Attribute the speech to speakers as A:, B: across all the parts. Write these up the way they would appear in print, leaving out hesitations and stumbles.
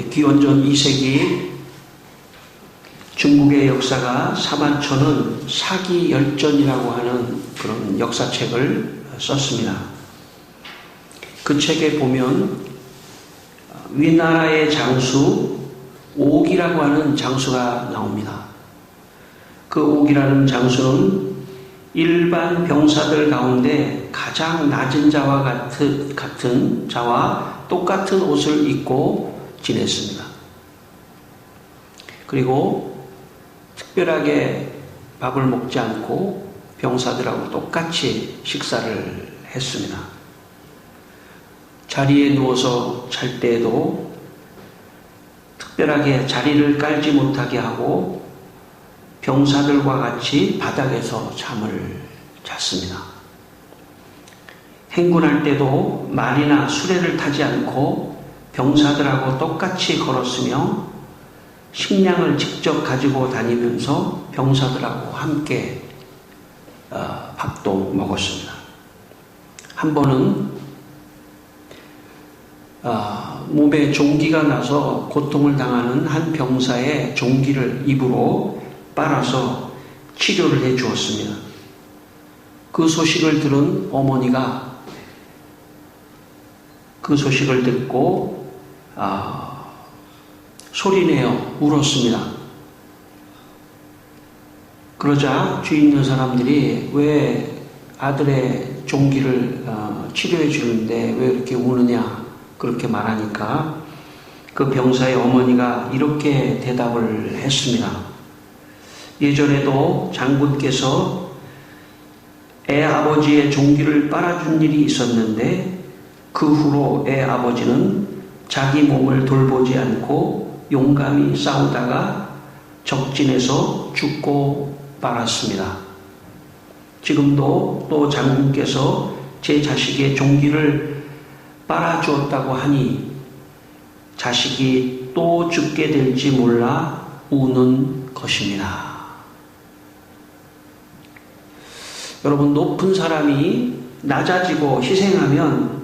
A: 기원전 2세기 중국의 역사가 사만천은 사기열전이라고 하는 그런 역사책을 썼습니다. 그 책에 보면 위나라의 장수 옥이라고 하는 장수가 나옵니다. 그 옥이라는 장수는 일반 병사들 가운데 가장 낮은 자와 같은 자와 똑같은 옷을 입고 지냈습니다. 그리고 특별하게 밥을 먹지 않고 병사들하고 똑같이 식사를 했습니다. 자리에 누워서 잘 때에도 특별하게 자리를 깔지 못하게 하고 병사들과 같이 바닥에서 잠을 잤습니다. 행군할 때도 말이나 수레를 타지 않고 병사들하고 똑같이 걸었으며 식량을 직접 가지고 다니면서 병사들하고 함께 밥도 먹었습니다. 한 번은 몸에 종기가 나서 고통을 당하는 한 병사의 종기를 입으로 빨아서 치료를 해 주었습니다. 그 소식을 들은 어머니가 그 소식을 듣고 소리내어 울었습니다. 그러자 주위 있는 사람들이 왜 아들의 종기를 치료해 주는데 왜 이렇게 우느냐 그렇게 말하니까 그 병사의 어머니가 이렇게 대답을 했습니다. 예전에도 장군께서 애 아버지의 종기를 빨아준 일이 있었는데 그 후로 애 아버지는 자기 몸을 돌보지 않고 용감히 싸우다가 적진에서 죽고 말았습니다. 지금도 또 장군께서 제 자식의 종기를 빨아주었다고 하니 자식이 또 죽게 될지 몰라 우는 것입니다. 여러분, 높은 사람이 낮아지고 희생하면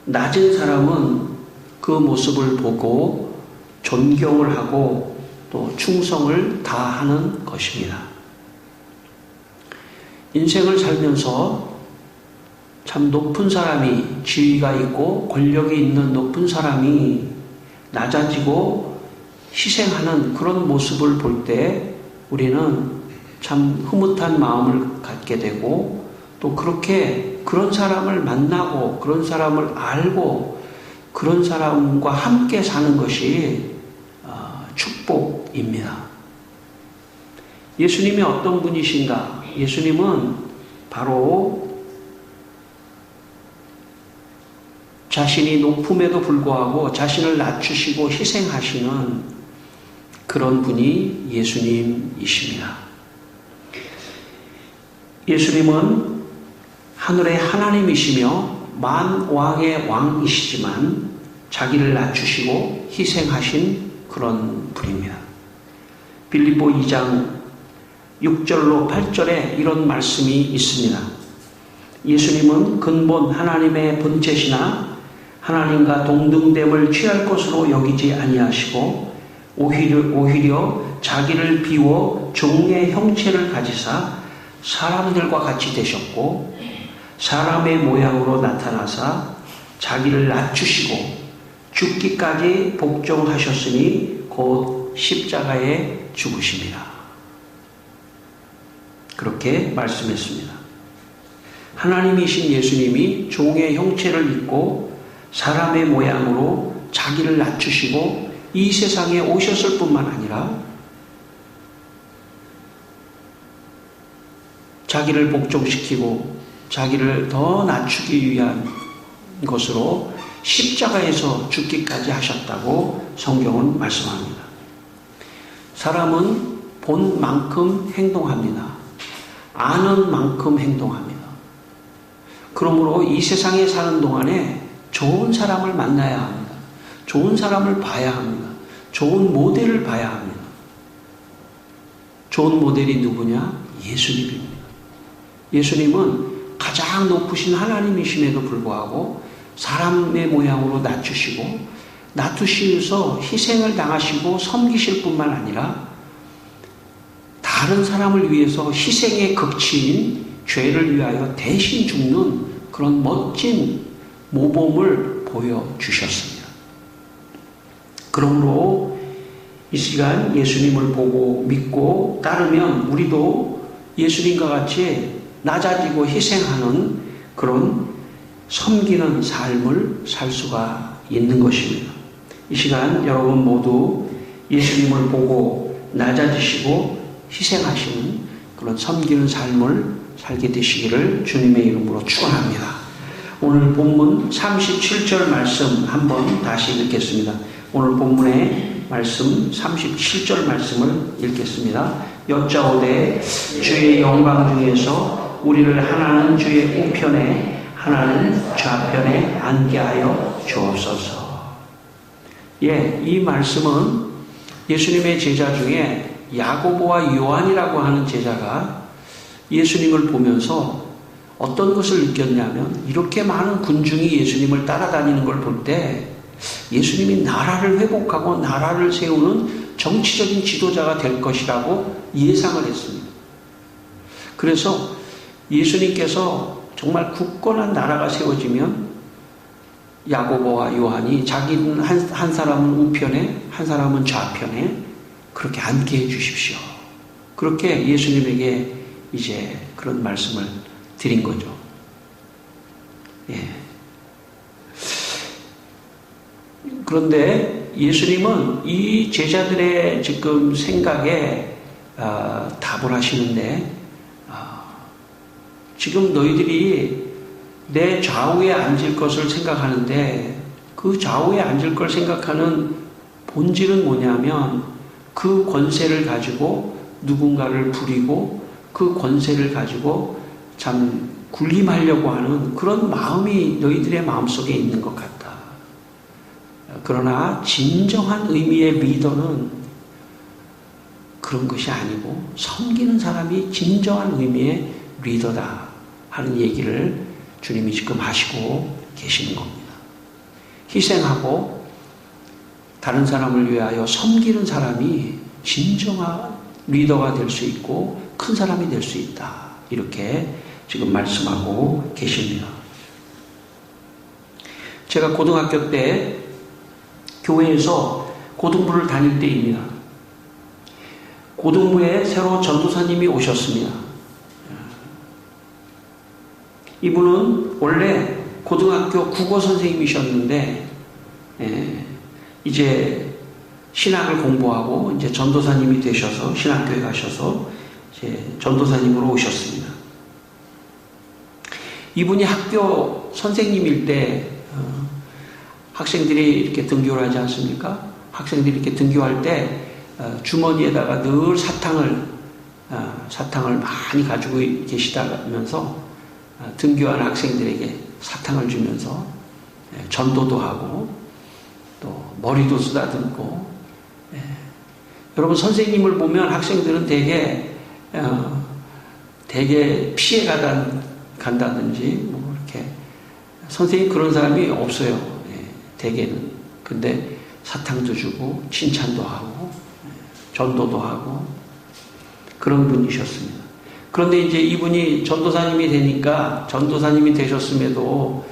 A: 낮은 사람은 그 모습을 보고 존경을 하고 또 충성을 다하는 것입니다. 인생을 살면서 참 높은 사람이, 지위가 있고 권력이 있는 높은 사람이 낮아지고 희생하는 그런 모습을 볼 때 우리는 참 흐뭇한 마음을 갖게 되고 또 그렇게 그런 사람을 만나고 그런 사람을 알고 그런 사람과 함께 사는 것이 축복입니다. 예수님이 어떤 분이신가? 예수님은 바로 자신이 높음에도 불구하고 자신을 낮추시고 희생하시는 그런 분이 예수님이십니다. 예수님은 하늘의 하나님이시며 만왕의 왕이시지만 자기를 낮추시고 희생하신 그런 분입니다. 빌립보 2장 6절로 8절에 이런 말씀이 있습니다. 예수님은 근본 하나님의 본체시나 하나님과 동등됨을 취할 것으로 여기지 아니하시고 오히려 자기를 비워 종의 형체를 가지사 사람들과 같이 되셨고 사람의 모양으로 나타나사 자기를 낮추시고 죽기까지 복종하셨으니 곧 십자가에 죽으십니다. 그렇게 말씀했습니다. 하나님이신 예수님이 종의 형체를 입고 사람의 모양으로 자기를 낮추시고 이 세상에 오셨을 뿐만 아니라 자기를 복종시키고 자기를 더 낮추기 위한 것으로 십자가에서 죽기까지 하셨다고 성경은 말씀합니다. 사람은 본 만큼 행동합니다. 아는 만큼 행동합니다. 그러므로 이 세상에 사는 동안에 좋은 사람을 만나야 합니다. 좋은 사람을 봐야 합니다. 좋은 모델을 봐야 합니다. 좋은 모델이 누구냐? 예수님입니다. 예수님은 가장 높으신 하나님이심에도 불구하고 사람의 모양으로 낮추시고 놔두시면서 희생을 당하시고 섬기실 뿐만 아니라 다른 사람을 위해서 희생의 극치인 죄를 위하여 대신 죽는 그런 멋진 모범을 보여주셨습니다. 그러므로 이 시간 예수님을 보고 믿고 따르면 우리도 예수님과 같이 낮아지고 희생하는 그런 섬기는 삶을 살 수가 있는 것입니다. 이 시간 여러분 모두 예수님을 보고 낮아지시고 희생하시는 그런 섬기는 삶을 살게 되시기를 주님의 이름으로 축원합니다. 오늘 본문 37절 말씀 한번 다시 읽겠습니다. 오늘 본문의 말씀 37절 말씀을 읽겠습니다. 여짜오되 주의 영광 중에서 우리를 하나는 주의 우편에 하나는 좌편에 앉게 하여 주옵소서. 이 말씀은 예수님의 제자 중에 야고보와 요한이라고 하는 제자가 예수님을 보면서 어떤 것을 느꼈냐면 이렇게 많은 군중이 예수님을 따라다니는 걸 볼 때 예수님이 나라를 회복하고 나라를 세우는 정치적인 지도자가 될 것이라고 예상을 했습니다. 그래서 예수님께서 정말 굳건한 나라가 세워지면 야고보와 요한이 자기는 한 사람은 우편에 한 사람은 좌편에 그렇게 앉게 해 주십시오. 그렇게 예수님에게 이제 그런 말씀을 드린 거죠. 그런데 예수님은 이 제자들의 지금 생각에 답을 하시는데 지금 너희들이 내 좌우에 앉을 것을 생각하는데 그 좌우에 앉을 걸 생각하는 본질은 뭐냐면 그 권세를 가지고 누군가를 부리고 그 권세를 가지고 참 군림하려고 하는 그런 마음이 너희들의 마음속에 있는 것 같다. 그러나 진정한 의미의 리더는 그런 것이 아니고 섬기는 사람이 진정한 의미의 리더다 하는 얘기를 주님이 지금 하시고 계시는 겁니다. 희생하고 다른 사람을 위하여 섬기는 사람이 진정한 리더가 될 수 있고 큰 사람이 될 수 있다. 이렇게 지금 말씀하고 계십니다. 제가 고등학교 때 교회에서 고등부를 다닐 때입니다. 고등부에 새로 전도사님이 오셨습니다. 이분은 원래 고등학교 국어 선생님이셨는데 이제 신학을 공부하고 이제 전도사님이 되셔서 신학교에 가셔서 이제 전도사님으로 오셨습니다. 이분이 학교 선생님일 때 학생들이 이렇게 등교를 하지 않습니까? 학생들이 이렇게 등교할 때 주머니에다가 늘 사탕을 많이 가지고 계시다면서 등교한 학생들에게 사탕을 주면서 전도도 하고 또 머리도 쓰다듬고 여러분 선생님을 보면 학생들은 되게 피해 간다든지 뭐 이렇게 선생님 그런 사람이 없어요. 대개는. 근데 사탕도 주고 칭찬도 하고 전도도 하고 그런 분이셨습니다. 그런데 이제 이분이 전도사님이 되니까 전도사님이 되셨음에도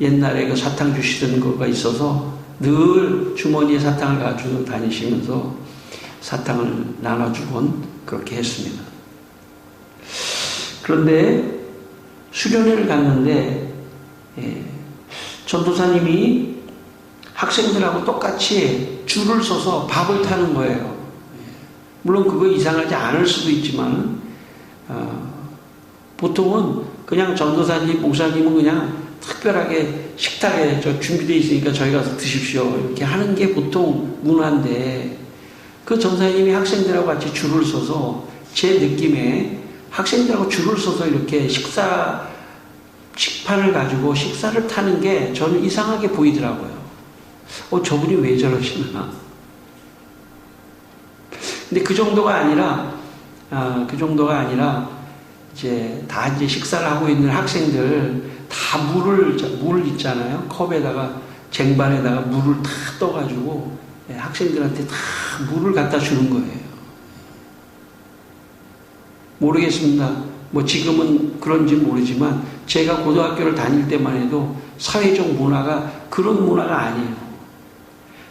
A: 옛날에 그 사탕 주시던 거가 있어서 늘 주머니에 사탕을 가지고 다니시면서 사탕을 나눠주곤 그렇게 했습니다. 그런데 수련회를 갔는데 전도사님이 학생들하고 똑같이 줄을 서서 밥을 타는 거예요. 물론 그거 이상하지 않을 수도 있지만 보통은 그냥 전도사님, 목사님은 그냥 특별하게 식탁에 준비되어 있으니까 저희 가서 드십시오 이렇게 하는 게 보통 문화인데 그 전사님이 학생들하고 같이 줄을 서서 제 느낌에 학생들하고 줄을 서서 이렇게 식판을 가지고 식사를 타는 게 저는 이상하게 보이더라고요. 저분이 왜 저러시나. 근데 그 정도가 아니라 이제 다 이제 식사를 하고 있는 학생들 다 물 있잖아요. 컵에다가 쟁반에다가 물을 다 떠가지고 학생들한테 다 물을 갖다 주는 거예요. 모르겠습니다. 뭐 지금은 그런지 모르지만 제가 고등학교를 다닐 때만 해도 사회적 문화가 그런 문화가 아니에요.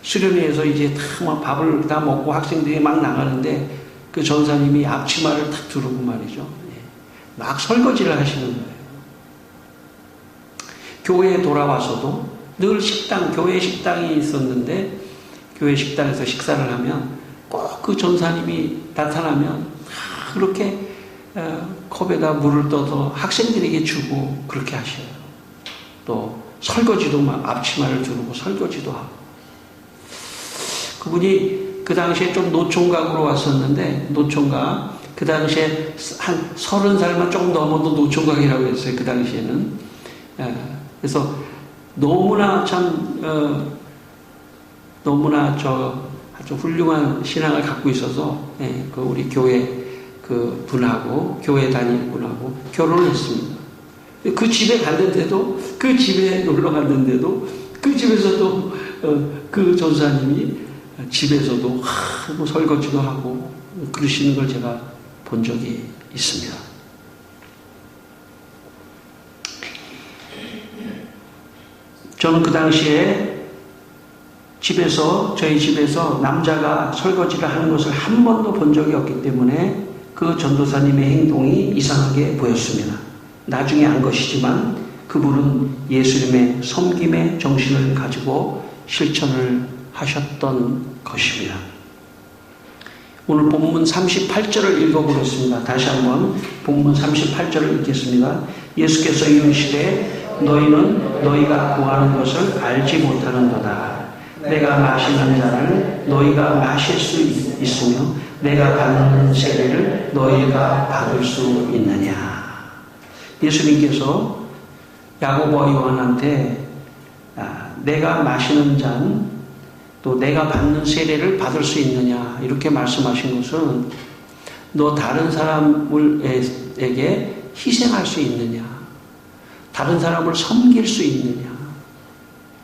A: 수련회에서 이제 다 밥을 다 먹고 학생들이 막 나가는데 그 전사님이 앞치마를 탁 두르고 말이죠. 막 설거지를 하시는 거예요. 교회에 돌아와서도 늘 교회 식당이 있었는데 교회 식당에서 식사를 하면 꼭 그 전사님이 나타나면 그렇게 컵에다 물을 떠서 학생들에게 주고 그렇게 하셔요. 또 설거지도 막 앞치마를 두르고 설거지도 하고. 그분이 그 당시에 좀 노총각으로 왔었는데 노총각 그 당시에 한 30살만 조금 넘어도 노총각이라고 했어요. 그 당시에는. 그래서 너무나 너무나 아주 훌륭한 신앙을 갖고 있어서 그 우리 교회 그 분하고 교회 다니는 분하고 결혼을 했습니다. 그 집에 갔는데도 그 집에 놀러 갔는데도 그 집에서도 그 전사님이 집에서도 뭐 설거지도 하고 그러시는 걸 제가 본 적이 있습니다. 저는 그 당시에 저희 집에서 남자가 설거지를 하는 것을 한 번도 본 적이 없기 때문에 그 전도사님의 행동이 이상하게 보였습니다. 나중에 안 것이지만 그분은 예수님의 섬김의 정신을 가지고 실천을 하셨던 것입니다. 오늘 본문 38절을 읽어보겠습니다. 다시 한번 본문 38절을 읽겠습니다. 예수께서 이르시되 너희는 너희가 구하는 것을 알지 못하는도다. 내가 마시는 잔을 너희가 마실 수 있으며 내가 받는 세례를 너희가 받을 수 있느냐. 예수님께서 야고보와 요한한테 내가 마시는 잔 또 내가 받는 세례를 받을 수 있느냐 이렇게 말씀하신 것은 너 다른 사람에게 희생할 수 있느냐, 다른 사람을 섬길 수 있느냐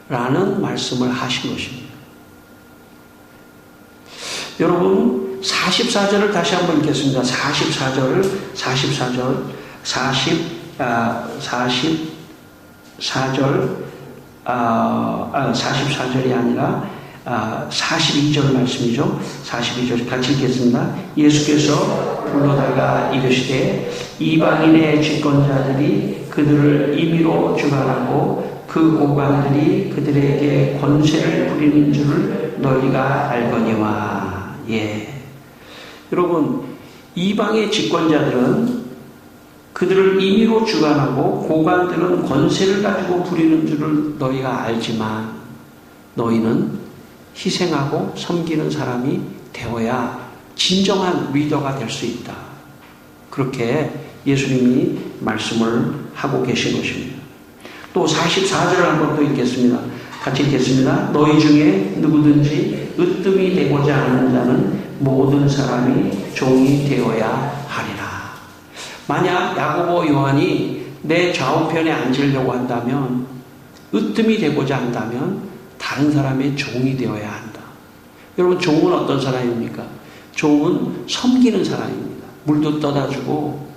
A: 라는 말씀을 하신 것입니다. 여러분 44절을 다시 한번 읽겠습니다. 44절을 44절이 아니라 42절 말씀이죠. 42절 같이 읽겠습니다. 예수께서 불러다가 이르시되 이방인의 집권자들이 그들을 임의로 주관하고 그 고관들이 그들에게 권세를 부리는 줄을 너희가 알거니와. 여러분 이방의 집권자들은 그들을 임의로 주관하고 고관들은 권세를 가지고 부리는 줄을 너희가 알지만 너희는 희생하고 섬기는 사람이 되어야 진정한 리더가 될 수 있다. 그렇게 예수님이 말씀을 하고 계신 것입니다. 또 44절을 한번 또 읽겠습니다. 같이 읽겠습니다. 너희 중에 누구든지 으뜸이 되고자 하는 자는 모든 사람이 종이 되어야 하리라. 만약 야고보 요한이 내 좌우편에 앉으려고 한다면, 으뜸이 되고자 한다면 다른 사람의 종이 되어야 한다. 여러분 종은 어떤 사람입니까? 종은 섬기는 사람입니다. 물도 떠다 주고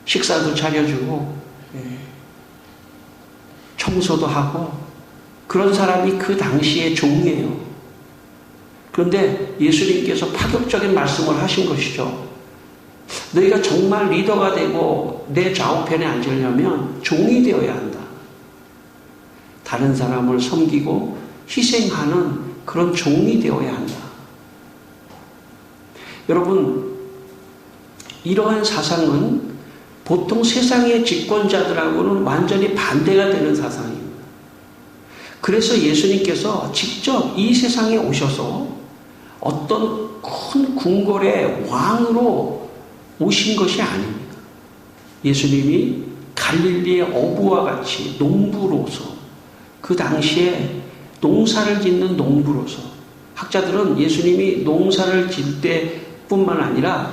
A: 식사도 차려주고 청소도 하고 그런 사람이 그 당시의 종이에요. 그런데 예수님께서 파격적인 말씀을 하신 것이죠. 너희가 정말 리더가 되고 내 좌우편에 앉으려면 종이 되어야 한다. 다른 사람을 섬기고 희생하는 그런 종이 되어야 한다. 여러분, 이러한 사상은 보통 세상의 집권자들하고는 완전히 반대가 되는 사상입니다. 그래서 예수님께서 직접 이 세상에 오셔서 어떤 큰 궁궐의 왕으로 오신 것이 아닙니다. 예수님이 갈릴리의 어부와 같이 농부로서, 그 당시에 농사를 짓는 농부로서, 학자들은 예수님이 농사를 질 때뿐만 아니라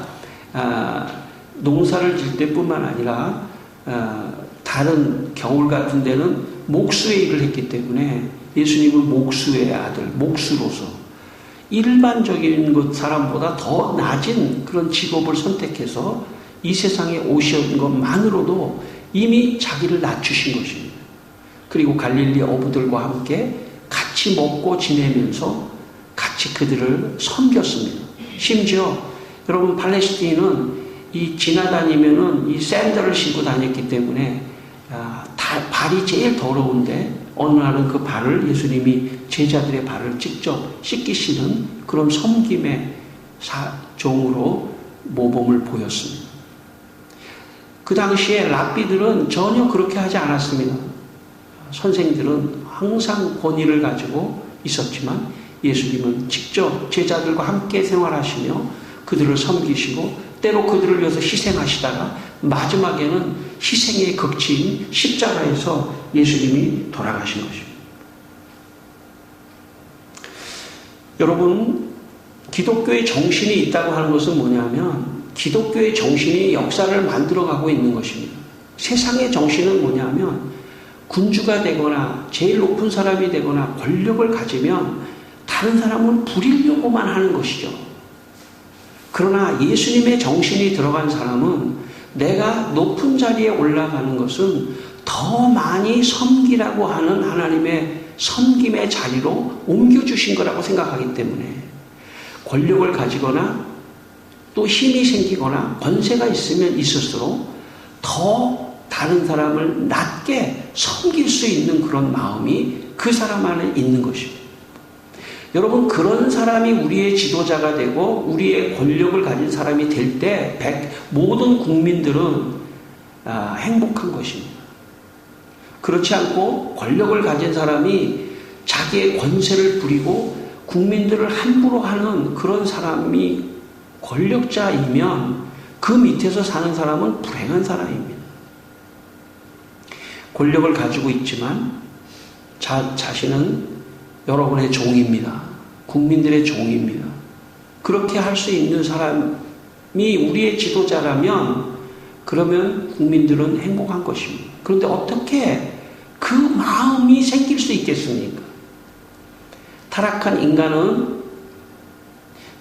A: 다른 겨울 같은 데는 목수의 일을 했기 때문에 예수님은 목수의 아들, 목수로서 일반적인 것 사람보다 더 낮은 그런 직업을 선택해서 이 세상에 오신 것만으로도 이미 자기를 낮추신 것입니다. 그리고 갈릴리 어부들과 함께 같이 먹고 지내면서 같이 그들을 섬겼습니다. 심지어 여러분 팔레스틴은 이 지나다니면은 이 샌들을 신고 다녔기 때문에 발이 제일 더러운데 어느 날은 그 발을 예수님이 제자들의 발을 직접 씻기시는 그런 섬김의 종으로 모범을 보였습니다. 그 당시에 랍비들은 전혀 그렇게 하지 않았습니다. 선생들은 항상 권위를 가지고 있었지만 예수님은 직접 제자들과 함께 생활하시며 그들을 섬기시고 때로 그들을 위해서 희생하시다가 마지막에는 희생의 극치인 십자가에서 예수님이 돌아가신 것입니다. 여러분, 기독교의 정신이 있다고 하는 것은 뭐냐면 기독교의 정신이 역사를 만들어가고 있는 것입니다. 세상의 정신은 뭐냐면 군주가 되거나 제일 높은 사람이 되거나 권력을 가지면 다른 사람을 부리려고만 하는 것이죠. 그러나 예수님의 정신이 들어간 사람은 내가 높은 자리에 올라가는 것은 더 많이 섬기라고 하는 하나님의 섬김의 자리로 옮겨주신 거라고 생각하기 때문에 권력을 가지거나 또 힘이 생기거나 권세가 있으면 있을수록 더 다른 사람을 낮게 섬길 수 있는 그런 마음이 그 사람 안에 있는 것입니다. 여러분, 그런 사람이 우리의 지도자가 되고 우리의 권력을 가진 사람이 될 때 모든 국민들은 행복한 것입니다. 그렇지 않고 권력을 가진 사람이 자기의 권세를 부리고 국민들을 함부로 하는 그런 사람이 권력자이면 그 밑에서 사는 사람은 불행한 사람입니다. 권력을 가지고 있지만 자신은 여러분의 종입니다. 국민들의 종입니다. 그렇게 할 수 있는 사람이 우리의 지도자라면 그러면 국민들은 행복한 것입니다. 그런데 어떻게 그 마음이 생길 수 있겠습니까? 타락한 인간은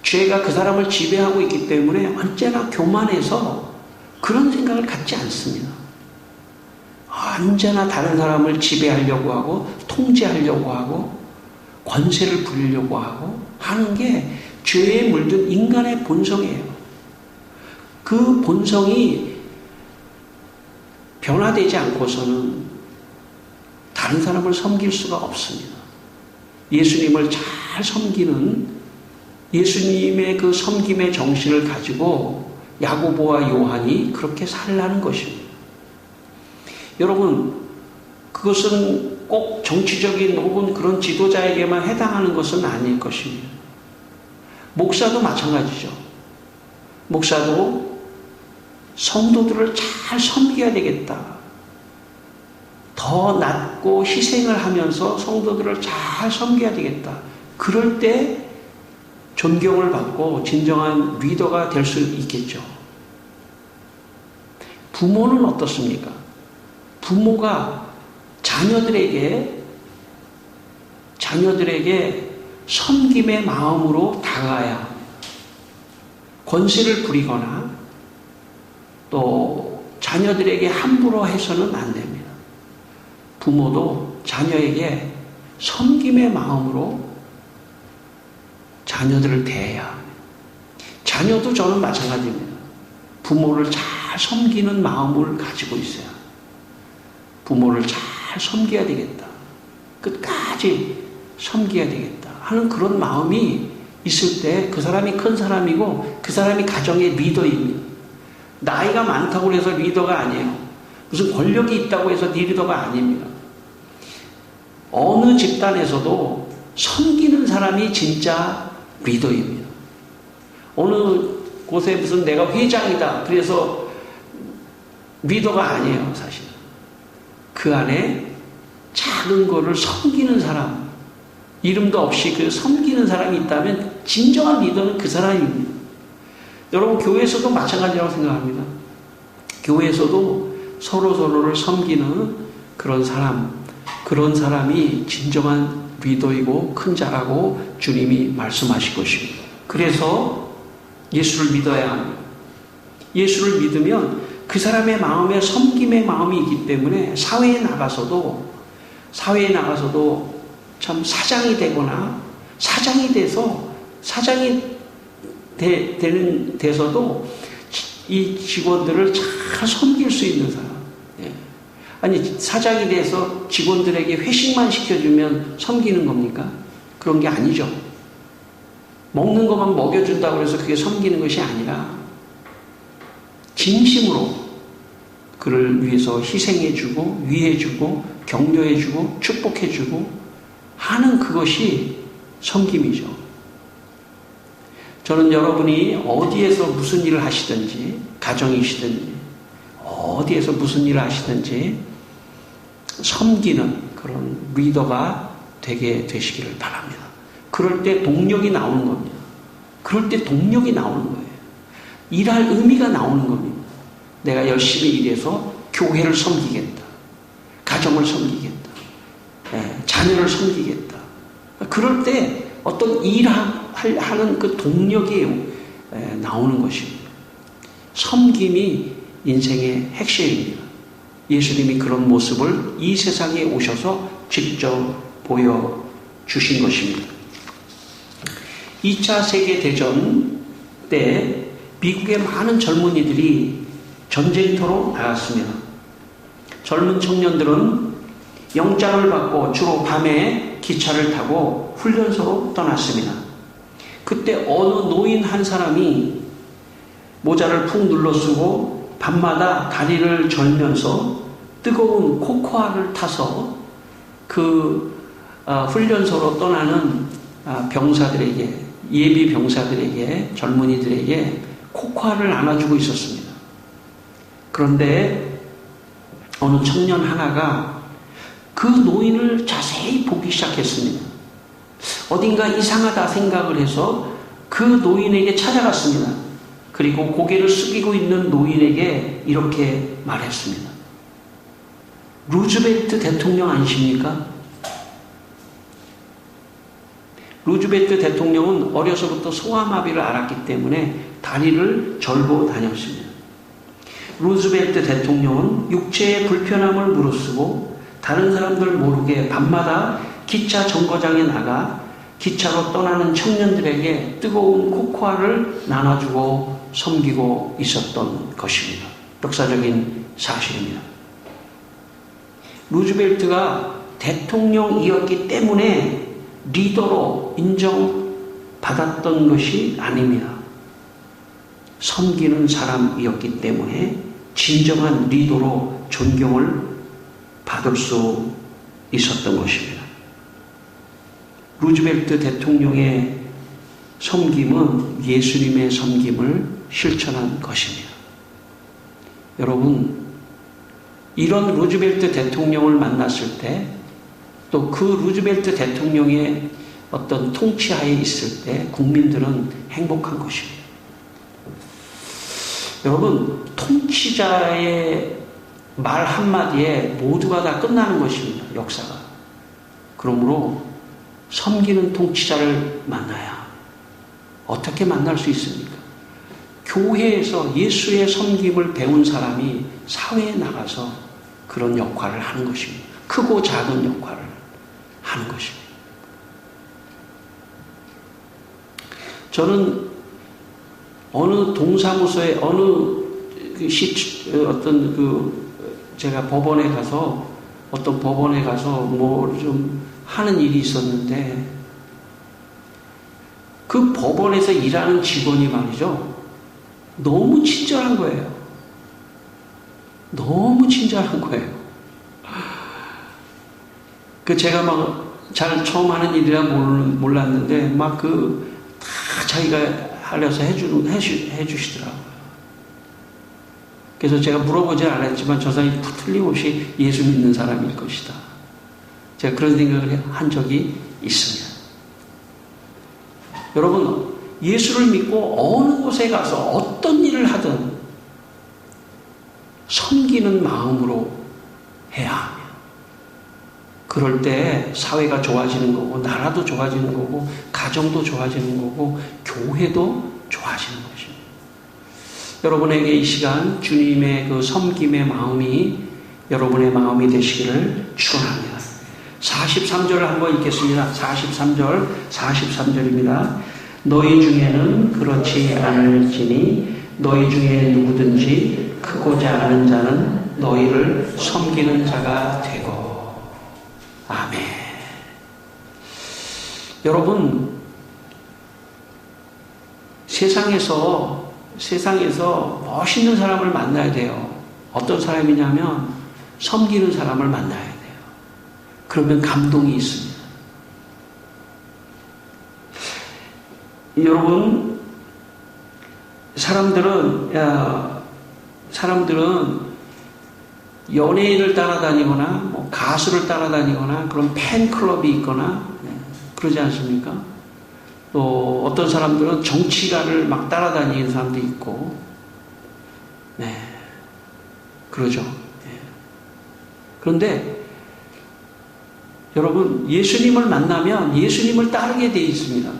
A: 죄가 그 사람을 지배하고 있기 때문에 언제나 교만해서 그런 생각을 갖지 않습니다. 언제나 다른 사람을 지배하려고 하고 통제하려고 하고 권세를 부리려고 하고 하는 게 죄에 물든 인간의 본성이에요. 그 본성이 변화되지 않고서는 다른 사람을 섬길 수가 없습니다. 예수님을 잘 섬기는 예수님의 그 섬김의 정신을 가지고 야고보와 요한이 그렇게 살라는 것입니다. 여러분, 그것은 꼭 정치적인 혹은 그런 지도자에게만 해당하는 것은 아닐 것입니다. 목사도 마찬가지죠. 목사도 성도들을 잘 섬겨야 되겠다. 더 낮고 희생을 하면서 성도들을 잘 섬겨야 되겠다. 그럴 때 존경을 받고 진정한 리더가 될 수 있겠죠. 부모는 어떻습니까? 부모가 자녀들에게 섬김의 마음으로 다가가야 합니다. 권세를 부리거나 또 자녀들에게 함부로 해서는 안 됩니다. 부모도 자녀에게 섬김의 마음으로 자녀들을 대해야 합니다. 자녀도 저는 마찬가지입니다. 부모를 잘 섬기는 마음을 가지고 있어야 합니다. 부모를 잘 섬겨야 되겠다. 끝까지 섬겨야 되겠다 하는 그런 마음이 있을 때 그 사람이 큰 사람이고 그 사람이 가정의 리더입니다. 나이가 많다고 해서 리더가 아니에요. 무슨 권력이 있다고 해서 리더가 아닙니다. 어느 집단에서도 섬기는 사람이 진짜 리더입니다. 어느 곳에 무슨 내가 회장이다 그래서 리더가 아니에요. 사실 그 안에 작은 거를 섬기는 사람, 이름도 없이 그 섬기는 사람이 있다면 진정한 리더는 그 사람입니다. 여러분, 교회에서도 마찬가지라고 생각합니다. 교회에서도 서로서로를 섬기는 그런 사람, 그런 사람이 진정한 리더이고 큰 자라고 주님이 말씀하실 것입니다. 그래서 예수를 믿어야 합니다. 예수를 믿으면 그 사람의 마음에 섬김의 마음이 있기 때문에 사회에 나가서도 참 사장이 되거나 사장이 돼서도 이 직원들을 잘 섬길 수 있는 사람. 아니, 사장이 돼서 직원들에게 회식만 시켜주면 섬기는 겁니까? 그런 게 아니죠. 먹는 것만 먹여준다고 해서 그게 섬기는 것이 아니라 진심으로 그를 위해서 희생해주고 위해주고 격려해주고 축복해주고 하는 그것이 섬김이죠. 저는 여러분이 어디에서 무슨 일을 하시든지, 가정이시든지 어디에서 무슨 일을 하시든지 섬기는 그런 리더가 되게 되시기를 바랍니다. 그럴 때 동력이 나오는 겁니다. 그럴 때 동력이 나오는 거예요. 일할 의미가 나오는 겁니다. 내가 열심히 일해서 교회를 섬기겠다. 가정을 섬기겠다. 자녀를 섬기겠다. 그럴 때 어떤 일하는 그 동력이 나오는 것입니다. 섬김이 인생의 핵심입니다. 예수님이 그런 모습을 이 세상에 오셔서 직접 보여주신 것입니다. 2차 세계대전 때 미국의 많은 젊은이들이 전쟁터로 나갔습니다. 젊은 청년들은 영장을 받고 주로 밤에 기차를 타고 훈련소로 떠났습니다. 그때 어느 노인 한 사람이 모자를 푹 눌러쓰고 밤마다 다리를 절면서 뜨거운 코코아를 타서 그 훈련소로 떠나는 병사들에게, 예비 병사들에게, 젊은이들에게 코코아를 나눠주고 있었습니다. 그런데 어느 청년 하나가 그 노인을 자세히 보기 시작했습니다. 어딘가 이상하다 생각을 해서 그 노인에게 찾아갔습니다. 그리고 고개를 숙이고 있는 노인에게 이렇게 말했습니다. 루즈벨트 대통령 아니십니까? 루즈벨트 대통령은 어려서부터 소아마비를 앓았기 때문에 다리를 절고 다녔습니다. 루즈벨트 대통령은 육체의 불편함을 무릅쓰고 다른 사람들 모르게 밤마다 기차 정거장에 나가 기차로 떠나는 청년들에게 뜨거운 코코아를 나눠주고 섬기고 있었던 것입니다. 역사적인 사실입니다. 루즈벨트가 대통령이었기 때문에 리더로 인정받았던 것이 아닙니다. 섬기는 사람이었기 때문에 진정한 리더로 존경을 받을 수 있었던 것입니다. 루즈벨트 대통령의 섬김은 예수님의 섬김을 실천한 것입니다. 여러분, 이런 루즈벨트 대통령을 만났을 때 또 그 루즈벨트 대통령의 어떤 통치하에 있을 때 국민들은 행복한 것입니다. 여러분, 통치자의 말 한마디에 모두가 다 끝나는 것입니다. 역사가. 그러므로 섬기는 통치자를 만나야 어떻게 만날 수 있습니까? 교회에서 예수의 섬김을 배운 사람이 사회에 나가서 그런 역할을 하는 것입니다. 크고 작은 역할을 하는 것입니다. 저는 어느 동사무소에 제가 법원에 가서 뭐 좀 하는 일이 있었는데 그 법원에서 일하는 직원이 말이죠. 너무 친절한 거예요. 너무 친절한 거예요. 제가 막 잘 처음 하는 일이라 몰랐는데 막 다 자기가 하려서 해주시더라고요. 그래서 제가 물어보지 않았지만 저 사람이 틀림없이 예수 믿는 사람일 것이다. 제가 그런 생각을 한 적이 있습니다. 여러분, 예수를 믿고 어느 곳에 가서 어떤 일을 하든 섬기는 마음으로 해야 합니다. 그럴 때 사회가 좋아지는 거고, 나라도 좋아지는 거고, 가정도 좋아지는 거고, 교회도 좋아지는 것입니다. 여러분에게 이 시간 주님의 그 섬김의 마음이 여러분의 마음이 되시기를 축원합니다. 43절을 한번 읽겠습니다. 43절입니다. 너희 중에는 그렇지 않을지니 너희 중에 누구든지 크고자 하는 자는 너희를 섬기는 자가 되고. 아멘. 여러분, 세상에서 멋있는 사람을 만나야 돼요. 어떤 사람이냐면 섬기는 사람을 만나야 돼요. 그러면 감동이 있습니다. 여러분, 사람들은 연예인을 따라다니거나 뭐 가수를 따라다니거나 그런 팬클럽이 있거나 그러지 않습니까? 또 어떤 사람들은 정치가를 막 따라다니는 사람도 있고, 네, 그러죠. 네. 그런데 여러분, 예수님을 만나면 예수님을 따르게 되어 있습니다.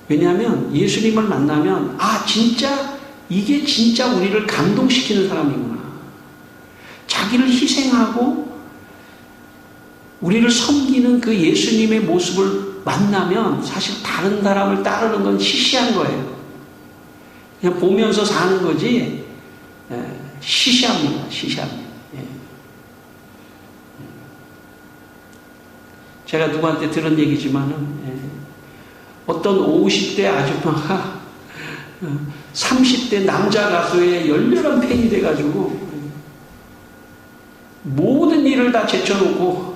A: 왜냐하면 예수님을 만나면 진짜 이게 진짜 우리를 감동시키는 사람이구나. 자기를 희생하고 우리를 섬기는 그 예수님의 모습을 만나면 사실 다른 사람을 따르는 건 시시한 거예요. 그냥 보면서 사는 거지. 시시합니다. 제가 누구한테 들은 얘기지만은 어떤 50대 아줌마가 30대 남자 가수의 열렬한 팬이 돼가지고 모든 일을 다 제쳐놓고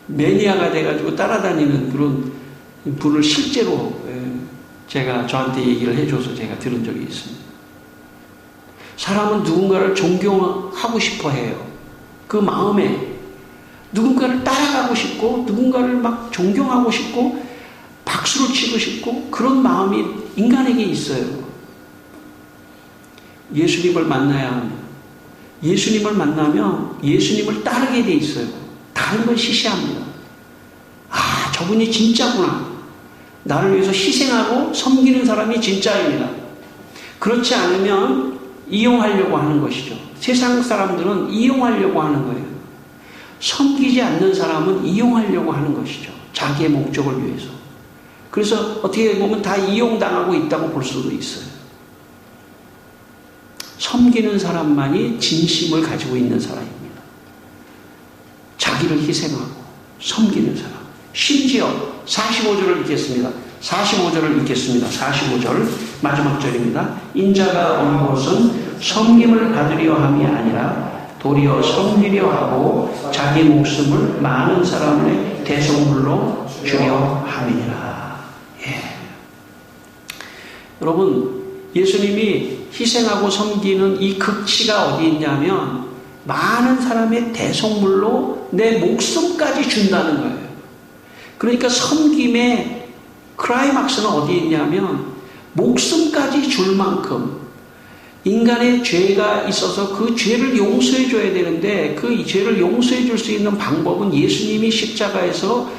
A: 매니아가 돼가지고 따라다니는 그런 분을 실제로 저한테 얘기를 해줘서 제가 들은 적이 있습니다. 사람은 누군가를 존경하고 싶어 해요. 그 마음에 누군가를 따라가고 싶고 누군가를 막 존경하고 싶고 박수를 치고 싶고 그런 마음이 인간에게 있어요. 예수님을 만나야 합니다. 예수님을 만나면 예수님을 따르게 돼 있어요. 다른 건 시시합니다. 저분이 진짜구나. 나를 위해서 희생하고 섬기는 사람이 진짜입니다. 그렇지 않으면 이용하려고 하는 것이죠. 세상 사람들은 이용하려고 하는 거예요. 섬기지 않는 사람은 이용하려고 하는 것이죠. 자기의 목적을 위해서. 그래서 어떻게 보면 다 이용당하고 있다고 볼 수도 있어요. 섬기는 사람만이 진심을 가지고 있는 사람입니다. 자기를 희생하고 섬기는 사람. 심지어 45절을 읽겠습니다. 45절 마지막 절입니다. 인자가 온 곳은 섬김을 받으려 함이 아니라 도리어 섬기려 하고 자기 목숨을 많은 사람의 대속물로 주려 함이니라. 여러분, 예수님이 희생하고 섬기는 이 극치가 어디 있냐면 많은 사람의 대속물로 내 목숨까지 준다는 거예요. 그러니까 섬김의 클라이막스는 어디 있냐면 목숨까지 줄 만큼 인간의 죄가 있어서 그 죄를 용서해 줘야 되는데 그 죄를 용서해 줄 수 있는 방법은 예수님이 십자가에서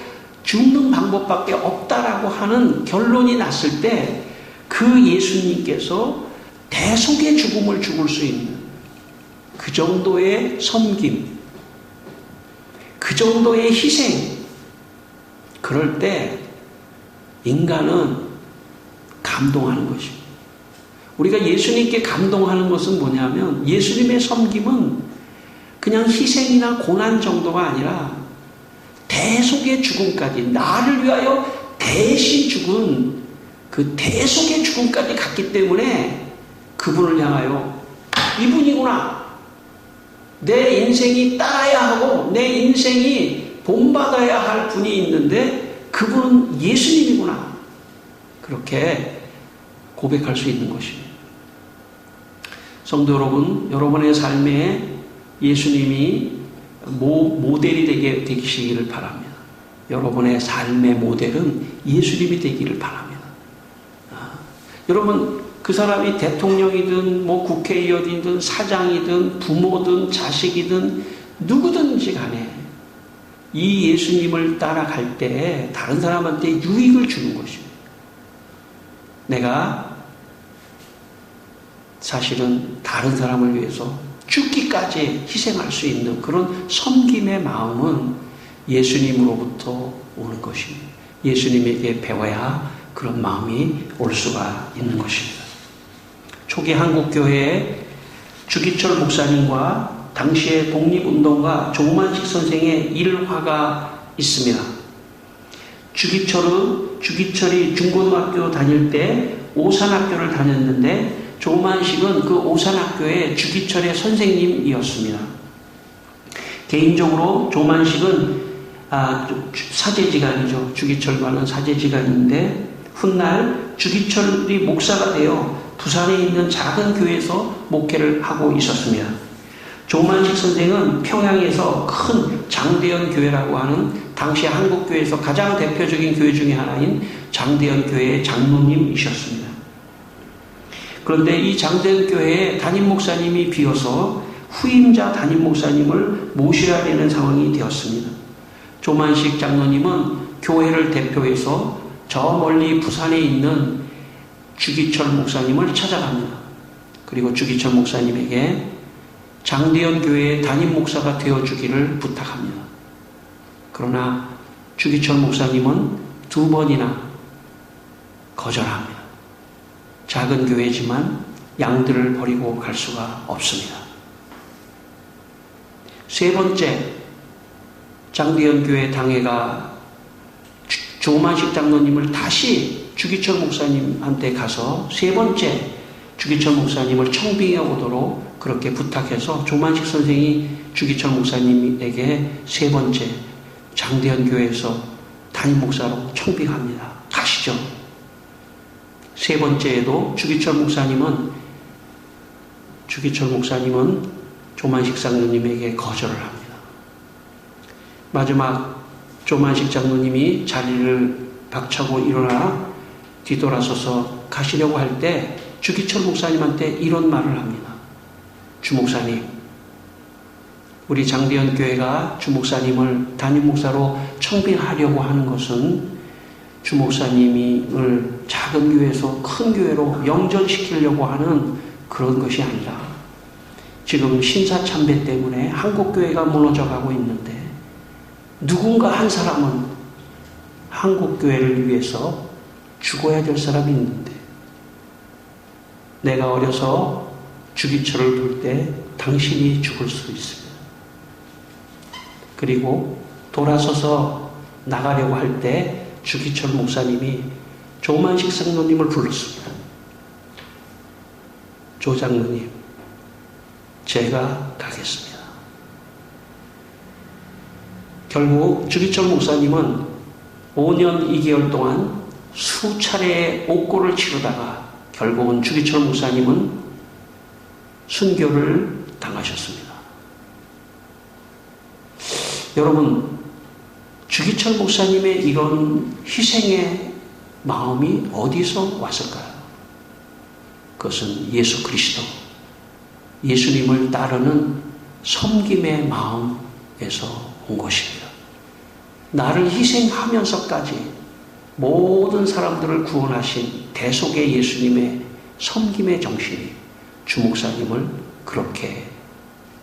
A: 죽는 방법밖에 없다라고 하는 결론이 났을 때 그 예수님께서 대속의 죽음을 죽을 수 있는 그 정도의 섬김, 그 정도의 희생, 그럴 때 인간은 감동하는 것입니다. 우리가 예수님께 감동하는 것은 뭐냐면 예수님의 섬김은 그냥 희생이나 고난 정도가 아니라 대속의 죽음까지, 나를 위하여 대신 죽은 그 대속의 죽음까지 갔기 때문에 그분을 향하여 이분이구나, 내 인생이 따라야 하고 내 인생이 본받아야 할 분이 있는데 그분은 예수님이구나, 그렇게 고백할 수 있는 것입니다. 성도 여러분, 여러분의 삶에 예수님이 모델이 되시기를 바랍니다. 여러분의 삶의 모델은 예수님이 되기를 바랍니다. 여러분, 그 사람이 대통령이든 뭐 국회의원이든 사장이든 부모든 자식이든 누구든지 간에 이 예수님을 따라갈 때 다른 사람한테 유익을 주는 것입니다. 내가 사실은 다른 사람을 위해서 죽기까지 희생할 수 있는 그런 섬김의 마음은 예수님으로부터 오는 것입니다. 예수님에게 배워야 그런 마음이 올 수가 있는 것입니다. 초기 한국교회에 주기철 목사님과 당시의 독립운동가 조만식 선생의 일화가 있습니다. 주기철이 중고등학교 다닐 때 오산학교를 다녔는데 조만식은 그 오산학교의 주기철의 선생님이었습니다. 개인적으로 조만식은 사제지간이죠. 주기철과는 사제지간인데 훗날 주기철이 목사가 되어 부산에 있는 작은 교회에서 목회를 하고 있었습니다. 조만식 선생은 평양에서 큰 장대현 교회라고 하는 당시 한국교회에서 가장 대표적인 교회 중에 하나인 장대현 교회의 장로님이셨습니다. 그런데 이 장대현 교회에 담임 목사님이 비어서 후임자 담임 목사님을 모셔야 되는 상황이 되었습니다. 조만식 장로님은 교회를 대표해서 저 멀리 부산에 있는 주기철 목사님을 찾아갑니다. 그리고 주기철 목사님에게 장대현 교회의 담임 목사가 되어주기를 부탁합니다. 그러나 주기철 목사님은 2번이나 거절합니다. 작은 교회지만 양들을 버리고 갈 수가 없습니다. 3번째, 장대현 교회 당회가 조만식 장로님을 다시 주기철 목사님한테 가서 3번째 주기철 목사님을 청빙해 오도록 그렇게 부탁해서 조만식 선생이 주기철 목사님에게 3번째 장대현 교회에서 담임 목사로 청빙합니다. 가시죠. 3번째에도 주기철 목사님은 조만식 장로님에게 거절을 합니다. 마지막 조만식 장로님이 자리를 박차고 일어나 뒤돌아서서 가시려고 할 때 주기철 목사님한테 이런 말을 합니다. 주 목사님, 우리 장대현 교회가 주 목사님을 담임 목사로 청빙하려고 하는 것은 주 목사님을 작은 교회에서 큰 교회로 영전시키려고 하는 그런 것이 아니라 지금 신사참배 때문에 한국교회가 무너져가고 있는데 누군가 한 사람은 한국교회를 위해서 죽어야 될 사람이 있는데 내가 어려서 주기철을 볼 때 당신이 죽을 수 있습니다. 그리고 돌아서서 나가려고 할 때 주기철 목사님이 조만식 장로님을 불렀습니다. 조 장로님, 제가 가겠습니다. 결국 주기철 목사님은 5년 2개월 동안 수차례의 옥고를 치르다가 결국은 주기철 목사님은 순교를 당하셨습니다. 여러분, 주기철 목사님의 이런 희생의 마음이 어디서 왔을까요? 그것은 예수 그리스도, 예수님을 따르는 섬김의 마음에서 온 것입니다. 나를 희생하면서까지 모든 사람들을 구원하신 대속의 예수님의 섬김의 정신이 주 목사님을 그렇게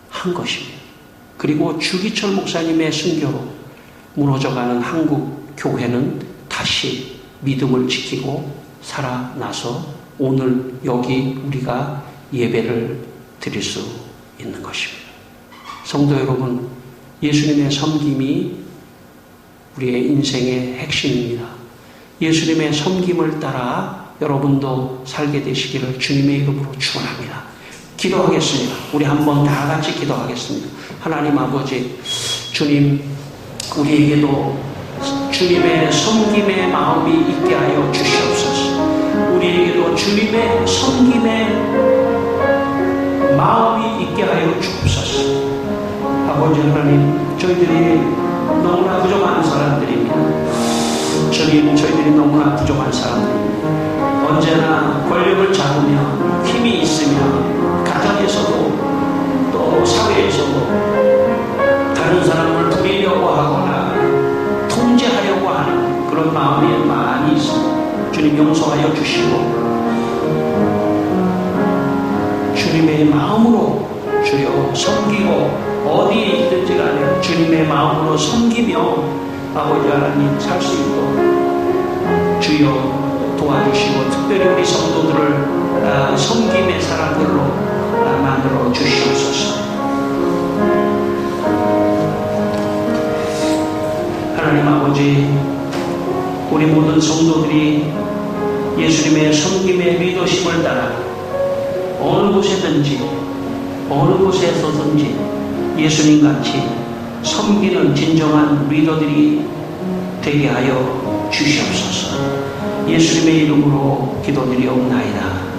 A: 한 것입니다. 그리고 주기철 목사님의 순교로 무너져가는 한국 교회는 다시 믿음을 지키고 살아나서 오늘 여기 우리가 예배를 드릴 수 있는 것입니다. 성도 여러분, 예수님의 섬김이 우리의 인생의 핵심입니다. 예수님의 섬김을 따라 여러분도 살게 되시기를 주님의 이름으로 축원합니다. 기도하겠습니다. 우리 한번 다 같이 기도하겠습니다. 하나님 아버지, 주님, 우리에게도 주님의 섬김의 마음이 있게 하여 주시옵소서. 우리에게도 주님의 섬김의 마음이 있게 하여 주옵소서. 아버지 하나님, 저희들이 너무나 부족한 사람들입니다. 주님, 저희들이 너무나 부족한 사람들입니다. 언제나 권력을 잡으며 힘이 있으며 가정에서도 또 사회에서도 마음에 많이 있습니다. 주님 용서하여 주시고 주님의 마음으로 주여 섬기고 어디에 있든지 간에 주님의 마음으로 섬기며 아버지 하나님 살 수 있도록 주여 도와주시고 특별히 우리 성도들을 섬김의 사람들로 만들어 주시옵소서. 하나님 아버지, 우리 모든 성도들이 예수님의 섬김의 리더십을 따라 어느 곳에든지 어느 곳에서든지 예수님같이 섬기는 진정한 리더들이 되게 하여 주시옵소서. 예수님의 이름으로 기도드리옵나이다.